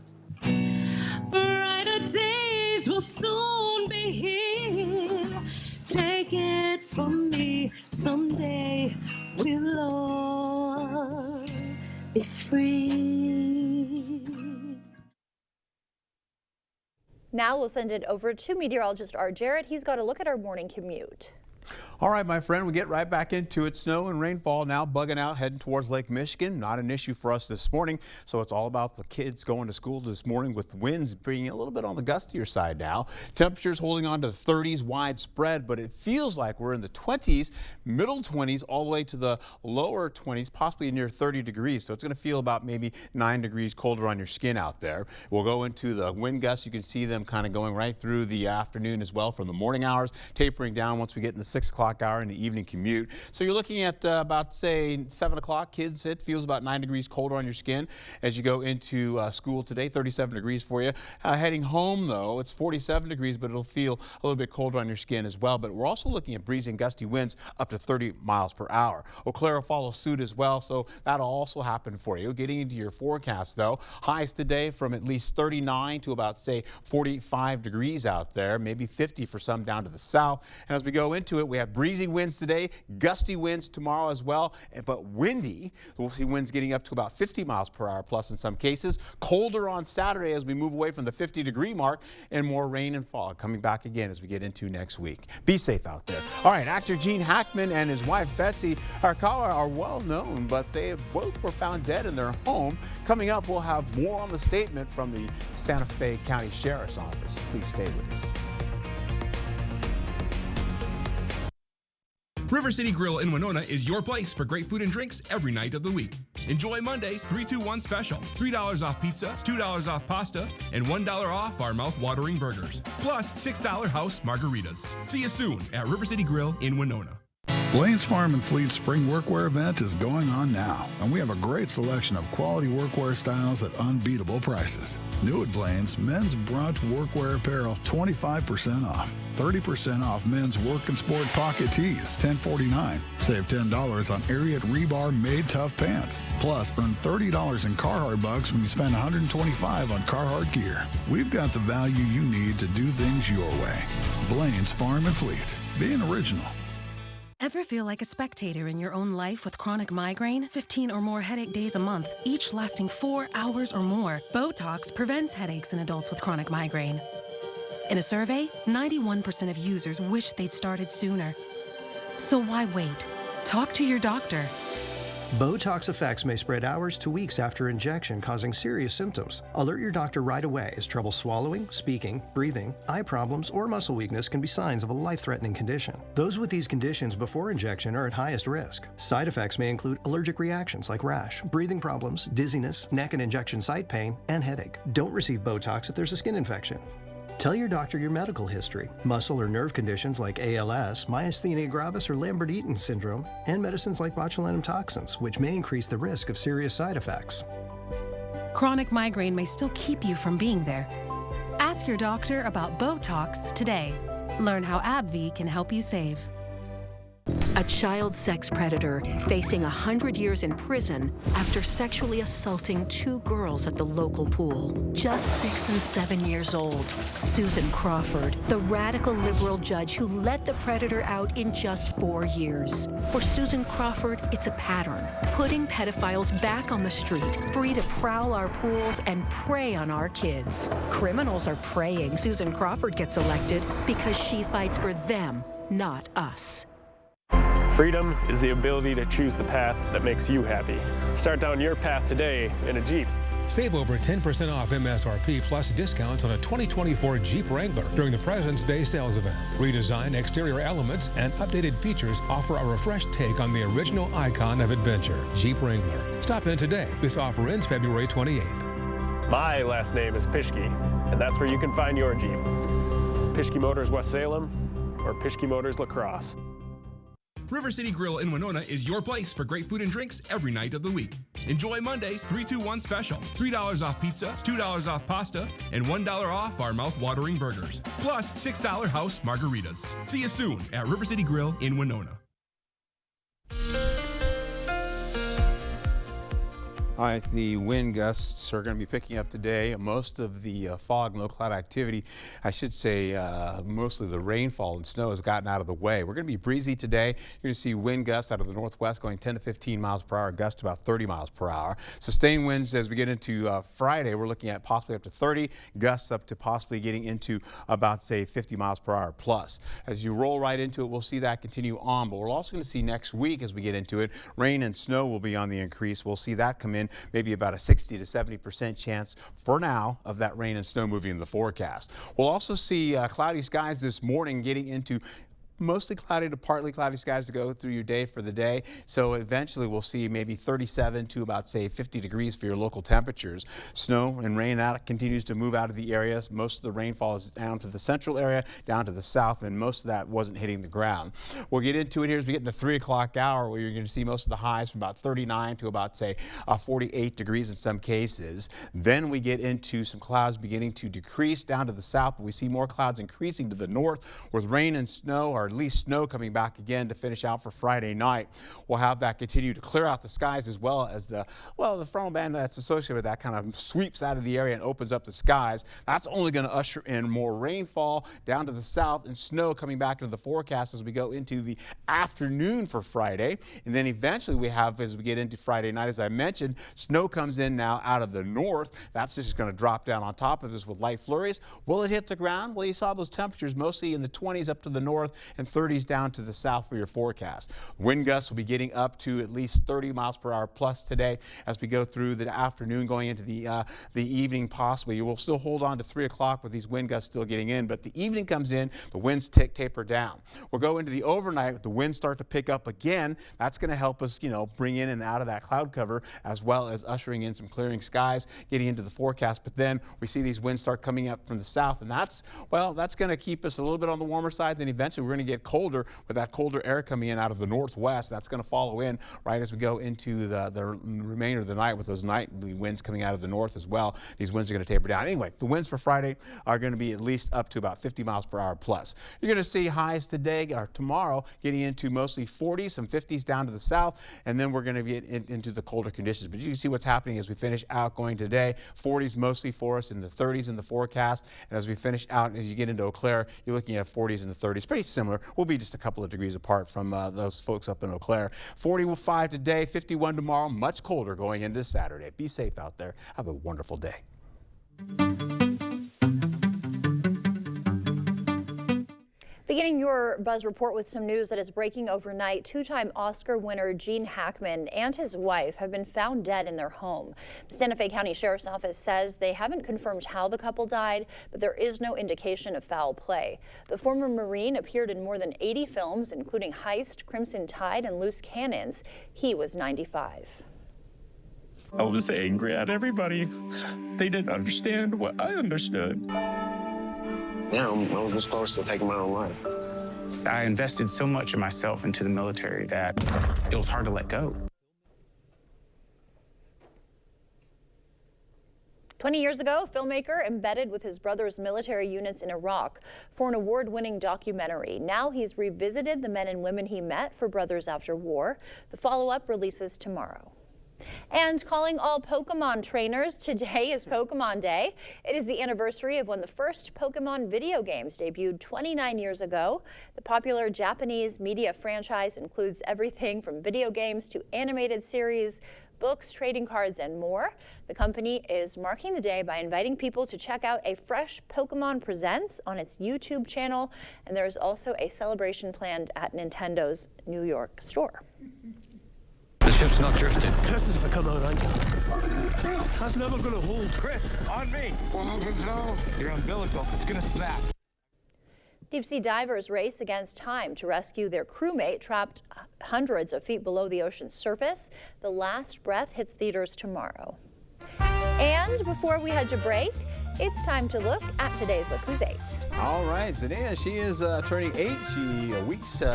Brighter days will soon be here. Take it from me, someday we'll all be free. Now we'll send it over to meteorologist Art Jarrett. He's got a look at our morning commute. All right, my friend, we get right back into it. Snow and rainfall now bugging out, heading towards Lake Michigan. Not an issue for us this morning, so it's all about the kids going to school this morning with winds being a little bit on the gustier side now. Temperatures holding on to the 30s widespread, but it feels like we're in the 20s, middle 20s, all the way to the lower 20s, possibly near 30 degrees. So it's going to feel about maybe 9 degrees colder on your skin out there. We'll go into the wind gusts. You can see them kind of going right through the afternoon as well from the morning hours, tapering down once we get in the 6 o'clock hour in the evening commute. So you're looking at about, say, 7 o'clock, kids. It feels about 9 degrees colder on your skin as you go into school today. 37 degrees for you. Heading home, though, it's 47 degrees, but it'll feel a little bit colder on your skin as well. But we're also looking at breezy and gusty winds up to 30 miles per hour. Eau Claire will follow suit as well, so that'll also happen for you. Getting into your forecast, though, highs today from at least 39 to about, say, 45 degrees out there, maybe 50 for some down to the south. And as we go into it, we have breezy winds today, gusty winds tomorrow as well, but windy. We'll see winds getting up to about 50 miles per hour plus in some cases. Colder on Saturday as we move away from the 50-degree mark, and more rain and fog coming back again as we get into next week. Be safe out there. All right, actor Gene Hackman and his wife Betsy Arakawa are well known, but they both were found dead in their home. Coming up, we'll have more on the statement from the Santa Fe County Sheriff's Office. Please stay with us. River City Grill in Winona is your place for great food and drinks every night of the week. Enjoy Monday's 3-2-1 special. $3 off pizza, $2 off pasta, and $1 off our mouth-watering burgers. Plus $6 house margaritas. See you soon at River City Grill in Winona. Blaine's Farm and Fleet Spring Workwear event is going on now, and we have a great selection of quality workwear styles at unbeatable prices. New at Blaine's, men's brunch workwear apparel 25% off. 30% off men's work and sport pocket tees, $10.49. Save $10 on Ariat Rebar Made Tough pants. Plus, earn $30 in Carhartt bucks when you spend $125 on Carhartt gear. We've got the value you need to do things your way. Blaine's Farm and Fleet. Being original. Ever feel like a spectator in your own life with chronic migraine? 15 or more headache days a month, each lasting 4 hours or more. Botox prevents headaches in adults with chronic migraine. In a survey, 91% of users wish they'd started sooner. So why wait? Talk to your doctor. Botox effects may spread hours to weeks after injection, causing serious symptoms. Alert your doctor right away, as trouble swallowing, speaking, breathing, eye problems, or muscle weakness can be signs of a life-threatening condition. Those with these conditions before injection are at highest risk. Side effects may include allergic reactions like rash, breathing problems, dizziness, neck and injection site pain, and headache. Don't receive Botox if there's a skin infection. Tell your doctor your medical history, muscle or nerve conditions like ALS, myasthenia gravis, or Lambert-Eaton syndrome, and medicines like botulinum toxins, which may increase the risk of serious side effects. Chronic migraine may still keep you from being there. Ask your doctor about Botox today. Learn how AbbVie can help you save. A child sex predator facing 100 years in prison after sexually assaulting 2 girls at the local pool. Just 6 and 7 years old, Susan Crawford, the radical liberal judge who let the predator out in just 4 years. For Susan Crawford, it's a pattern, putting pedophiles back on the street, free to prowl our pools and prey on our kids. Criminals are praying Susan Crawford gets elected because she fights for them, not us. Freedom is the ability to choose the path that makes you happy. Start down your path today in a Jeep. Save over 10% off MSRP plus discounts on a 2024 Jeep Wrangler during the President's Day sales event. Redesigned exterior elements and updated features offer a refreshed take on the original icon of adventure, Jeep Wrangler. Stop in today. This offer ends February 28th. My last name is Pischke, and that's where you can find your Jeep. Pischke Motors West Salem or Pischke Motors La Crosse. River City Grill in Winona is your place for great food and drinks every night of the week. Enjoy Monday's 3-2-1 special. $3 off pizza, $2 off pasta, and $1 off our mouth-watering burgers. Plus $6 house margaritas. See you soon at River City Grill in Winona. All right, the wind gusts are going to be picking up today. Most of the fog, low cloud activity, I should say mostly the rainfall and snow has gotten out of the way. We're going to be breezy today. You're going to see wind gusts out of the northwest going 10 to 15 miles per hour, gusts about 30 miles per hour. Sustained winds as we get into Friday, we're looking at possibly up to 30, gusts up to possibly getting into about, say, 50 miles per hour plus. As you roll right into it, we'll see that continue on, but we're also going to see next week as we get into it, rain and snow will be on the increase. We'll see that come in. Maybe about a 60 to 70% chance for now of that rain and snow moving in the forecast. We'll also see cloudy skies this morning getting into mostly cloudy to partly cloudy skies to go through your day for the day. So eventually we'll see maybe 37 to about, say, 50 degrees for your local temperatures. Snow and rain out continues to move out of the areas. Most of the rainfall is down to the central area, down to the south, and most of that wasn't hitting the ground. We'll get into it here as we get into the 3 o'clock hour, where you're going to see most of the highs from about 39 to about, say, 48 degrees in some cases. Then we get into some clouds beginning to decrease down to the south, but we see more clouds increasing to the north with rain and snow, or at least snow coming back again to finish out for Friday night. We'll have that continue to clear out the skies, as well as the frontal band that's associated with that kind of sweeps out of the area and opens up the skies. That's only going to usher in more rainfall down to the south and snow coming back into the forecast as we go into the afternoon for Friday. And then eventually we have, as we get into Friday night, as I mentioned, snow comes in now out of the north. That's just going to drop down on top of this with light flurries. Will it hit the ground? Well, you saw those temperatures mostly in the 20s up to the north and 30s down to the south for your forecast. Wind gusts will be getting up to at least 30 miles per hour plus today as we go through the afternoon, going into the evening possibly. You will still hold on to 3 o'clock with these wind gusts still getting in, but the evening comes in, the winds taper down. We'll go into the overnight with the winds start to pick up again. That's going to help us, bring in and out of that cloud cover, as well as ushering in some clearing skies, getting into the forecast. But then we see these winds start coming up from the south, and that's going to keep us a little bit on the warmer side. Then eventually we're going to get colder with that colder air coming in out of the northwest. That's going to follow in right as we go into the remainder of the night with those nightly winds coming out of the north as well. These winds are going to taper down. Anyway, the winds for Friday are going to be at least up to about 50 miles per hour plus. You're going to see highs today or tomorrow getting into mostly 40s, some 50s down to the south, and then we're going to get into the colder conditions. But you can see what's happening as we finish out going today. 40s mostly for us, in the 30s in the forecast. And as we finish out, as you get into Eau Claire, you're looking at 40s and the 30s. Pretty similar. We'll be just a couple of degrees apart from those folks up in Eau Claire. 45 today, 51 tomorrow, much colder going into Saturday. Be safe out there. Have a wonderful day. Beginning your Buzz Report with some news that is breaking overnight. Two-time Oscar winner Gene Hackman and his wife have been found dead in their home. The Santa Fe County Sheriff's Office says they haven't confirmed how the couple died, but there is no indication of foul play. The former Marine appeared in more than 80 films, including Heist, Crimson Tide, and Loose Cannons. He was 95. I was angry at everybody. They didn't understand what I understood. Yeah, I was this close to taking my own life. I invested so much of myself into the military that it was hard to let go. 20 years ago, a filmmaker embedded with his brother's military units in Iraq for an award-winning documentary. Now he's revisited the men and women he met for Brothers After War. The follow-up releases tomorrow. And calling all Pokemon trainers, today is Pokemon Day. It is the anniversary of when the first Pokemon video games debuted 29 years ago. The popular Japanese media franchise includes everything from video games to animated series, books, trading cards, and more. The company is marking the day by inviting people to check out a fresh Pokemon Presents on its YouTube channel, and there is also a celebration planned at Nintendo's New York store. The ship's not drifting. Chris is becoming an anchor. That's never gonna hold. Chris, on me. Your umbilical, it's gonna snap. Deep-sea divers race against time to rescue their crewmate trapped hundreds of feet below the ocean's surface. The Last Breath hits theaters tomorrow. And before we head to break, It's time to look at today's Look Who's 8. All right, Zania, she is turning 8.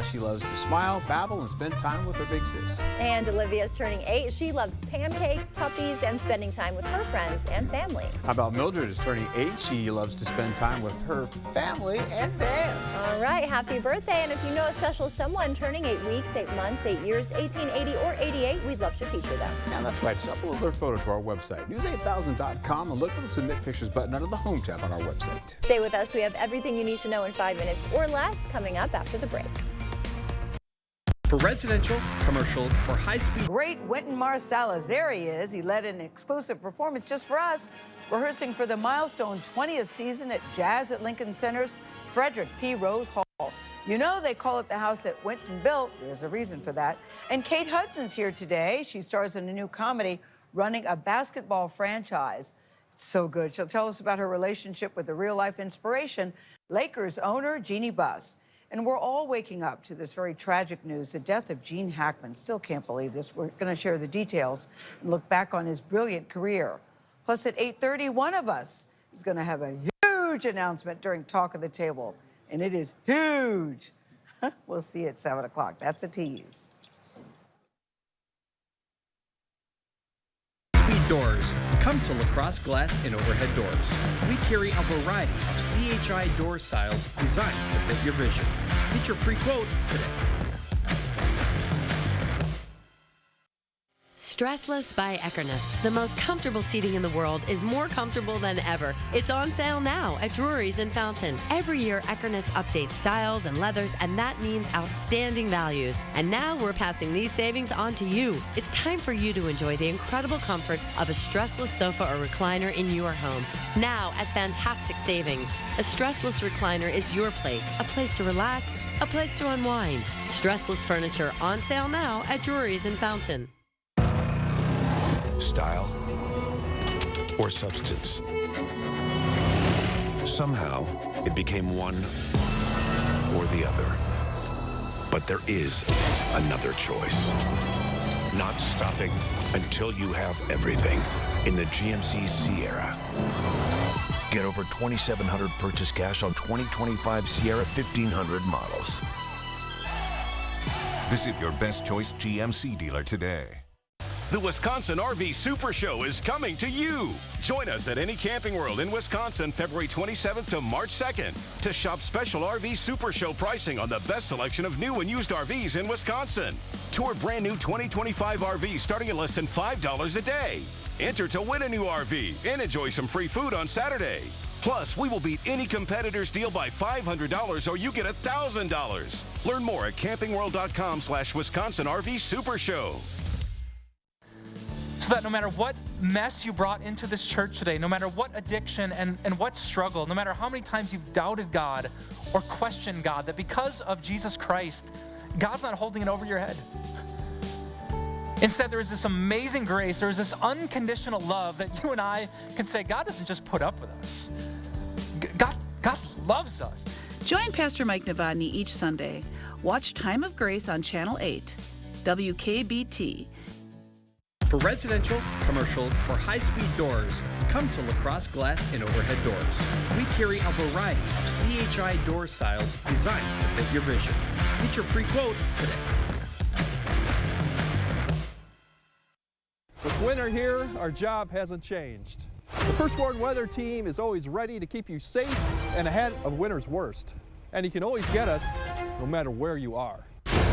She loves to smile, babble, and spend time with her big sis. And Olivia's turning 8. She loves pancakes, puppies, and spending time with her friends and family. How about Mildred is turning 8. She loves to spend time with her family and dance. All right, happy birthday. And if you know a special someone turning 8 weeks, 8 months, 8 years, 18, 80, or 88, we'd love to feature them. Yeah, that's right. Just upload their photo to our website, news8000.com, and look for the Submit Pictures button under the Home tab on our website. Stay with us. We have everything you need to know in 5 minutes or less coming up after the break. For residential, commercial, or high-speed. Great Wynton Marsalis, there he is. He led an exclusive performance just for us, rehearsing for the milestone 20th season at Jazz at Lincoln Center's Frederick P. Rose Hall. You know they call it the house that Wynton built. There's a reason for that. And Kate Hudson's here today. She stars in a new comedy running a basketball franchise. It's so good. She'll tell us about her relationship with the real-life inspiration, Lakers owner Jeannie Buss. And we're all waking up to this very tragic news, the death of Gene Hackman. Still can't believe this. We're going to share the details and look back on his brilliant career. Plus, at 8:30, one of us is going to have a huge announcement during Talk of the Table. And it is huge. We'll see you at 7 o'clock. That's a tease. Doors. Come to Lacrosse Glass and Overhead Doors. We carry a variety of CHI door styles designed to fit your vision. Get your free quote today. Stressless by Eckerness. The most comfortable seating in the world is more comfortable than ever. It's on sale now at Drury's in Fountain. Every year, Eckerness updates styles and leathers, and that means outstanding values. And now we're passing these savings on to you. It's time for you to enjoy the incredible comfort of a stressless sofa or recliner in your home. Now at fantastic savings. A stressless recliner is your place. A place to relax, a place to unwind. Stressless furniture on sale now at Drury's in Fountain. Style or substance. Somehow, it became one or the other. But there is another choice. Not stopping until you have everything in the GMC Sierra. Get over $2,700 purchase cash on 2025 Sierra 1500 models. Visit your best choice GMC dealer today. The Wisconsin RV Super Show is coming to you. Join us at any Camping World in Wisconsin, February 27th to March 2nd to shop special RV Super Show pricing on the best selection of new and used RVs in Wisconsin. Tour brand new 2025 RVs starting at less than $5 a day. Enter to win a new RV and enjoy some free food on Saturday. Plus, we will beat any competitor's deal by $500 or you get $1,000. Learn more at campingworld.com/Wisconsin RV Super Show. So that no matter what mess you brought into this church today, no matter what addiction and what struggle, no matter how many times you've doubted God or questioned God, that because of Jesus Christ, God's not holding it over your head. Instead, there is this amazing grace, there is this unconditional love that you and I can say, God doesn't just put up with us. God loves us. Join Pastor Mike Novotny each Sunday. Watch Time of Grace on Channel 8, WKBT. For residential, commercial, or high-speed doors, come to Lacrosse Glass and Overhead Doors. We carry a variety of CHI door styles designed to fit your vision. Get your free quote today. With winter here, our job hasn't changed. The First Warn Weather Team is always ready to keep you safe and ahead of winter's worst. And you can always get us no matter where you are.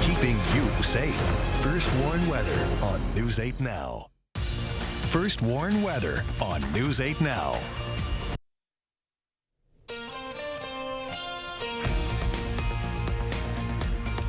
Keeping you safe. First Warn Weather on News 8 Now. First Warn Weather on News 8 Now.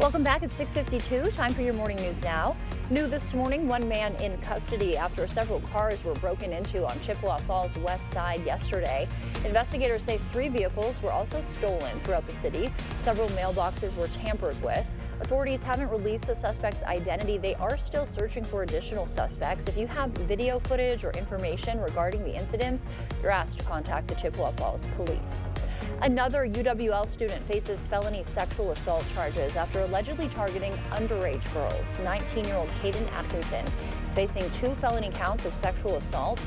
Welcome back at 6:52. Time for your morning news now. New this morning, one man in custody after several cars were broken into on Chippewa Falls west side yesterday. Investigators say 3 vehicles were also stolen throughout the city. Several mailboxes were tampered with. Authorities haven't released the suspect's identity. They are still searching for additional suspects. If you have video footage or information regarding the incidents, you're asked to contact the Chippewa Falls Police. Another UWL student faces felony sexual assault charges after allegedly targeting underage girls. 19-year-old Caden Atkinson is facing 2 felony counts of sexual assault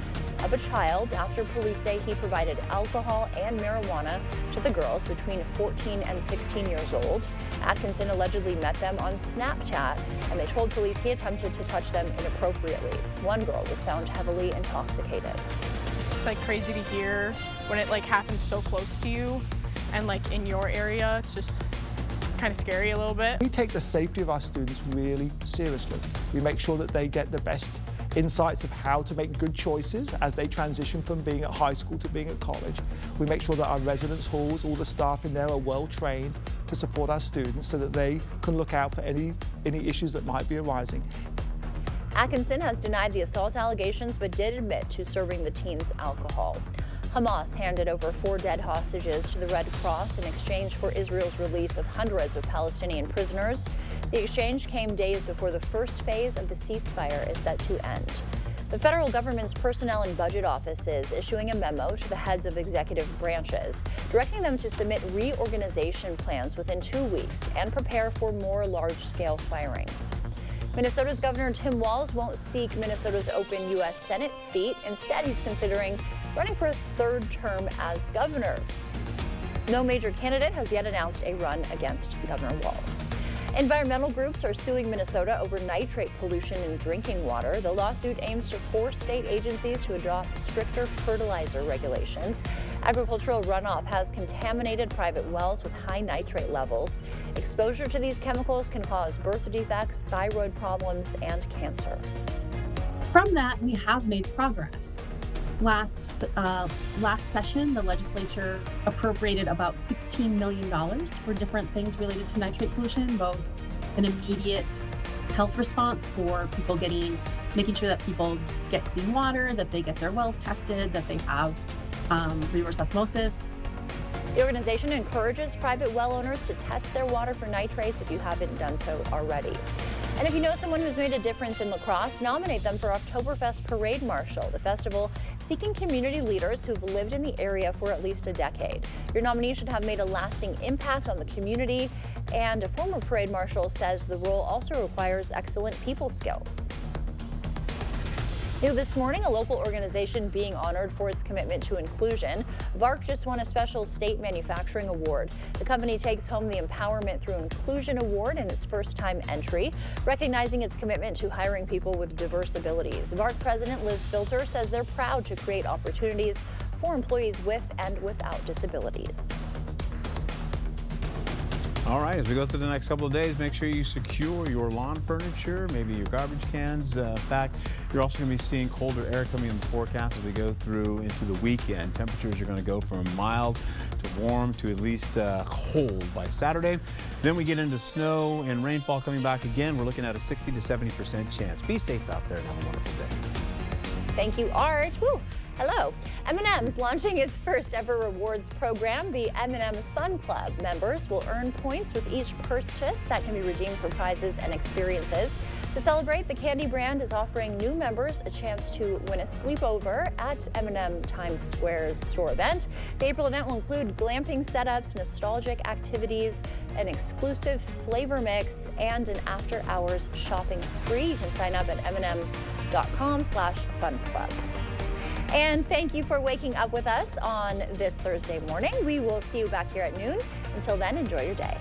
of a child after police say he provided alcohol and marijuana to the girls between 14 and 16 years old. Atkinson allegedly met them on Snapchat, and they told police he attempted to touch them inappropriately. One girl was found heavily intoxicated. It's like crazy to hear when it like happens so close to you and like in your area. It's just kind of scary a little bit. We take the safety of our students really seriously. We make sure that they get the best insights of how to make good choices as they transition from being at high school to being at college. We make sure that our residence halls, all the staff in there are well trained to support our students so that they can look out for any issues that might be arising. Atkinson has denied the assault allegations but did admit to serving the teens alcohol. Hamas handed over 4 dead hostages to the Red Cross in exchange for Israel's release of hundreds of Palestinian prisoners. The exchange came days before the first phase of the ceasefire is set to end. The federal government's Personnel and Budget Office is issuing a memo to the heads of executive branches, directing them to submit reorganization plans within 2 weeks and prepare for more large-scale firings. Minnesota's Governor Tim Walz won't seek Minnesota's open U.S. Senate seat. Instead, he's considering running for a 3rd term as governor. No major candidate has yet announced a run against Governor Walz. Environmental groups are suing Minnesota over nitrate pollution in drinking water. The lawsuit aims to force state agencies to adopt stricter fertilizer regulations. Agricultural runoff has contaminated private wells with high nitrate levels. Exposure to these chemicals can cause birth defects, thyroid problems, and cancer. From that, we have made progress. Last session, the legislature appropriated about $16 million for different things related to nitrate pollution, both an immediate health response for people making sure that people get clean water, that they get their wells tested, that they have reverse osmosis. The organization encourages private well owners to test their water for nitrates if you haven't done so already. And if you know someone who's made a difference in La Crosse, nominate them for Oktoberfest Parade Marshal, the festival seeking community leaders who've lived in the area for at least a decade. Your nominee should have made a lasting impact on the community, and a former parade marshal says the role also requires excellent people skills. New this morning, a local organization being honored for its commitment to inclusion. VARC just won a special state manufacturing award. The company takes home the Empowerment Through Inclusion Award in its first-time entry, recognizing its commitment to hiring people with diverse abilities. VARC President Liz Filter says they're proud to create opportunities for employees with and without disabilities. All right, as we go through the next couple of days, make sure you secure your lawn furniture, maybe your garbage cans. In fact, you're also going to be seeing colder air coming in the forecast as we go through into the weekend. Temperatures are going to go from mild to warm to at least cold by Saturday. Then we get into snow and rainfall coming back again. We're looking at a 60 to 70% chance. Be safe out there and have a wonderful day. Thank you, Art. Woo. Hello. M&M's launching its first ever rewards program. The M&M's Fun Club members will earn points with each purchase that can be redeemed for prizes and experiences. To celebrate, the candy brand is offering new members a chance to win a sleepover at M&M Times Square's store event. The April event will include glamping setups, nostalgic activities, an exclusive flavor mix, and an after-hours shopping spree. You can sign up at mnms.com/funclub. And thank you for waking up with us on this Thursday morning. We will see you back here at noon. Until then, enjoy your day.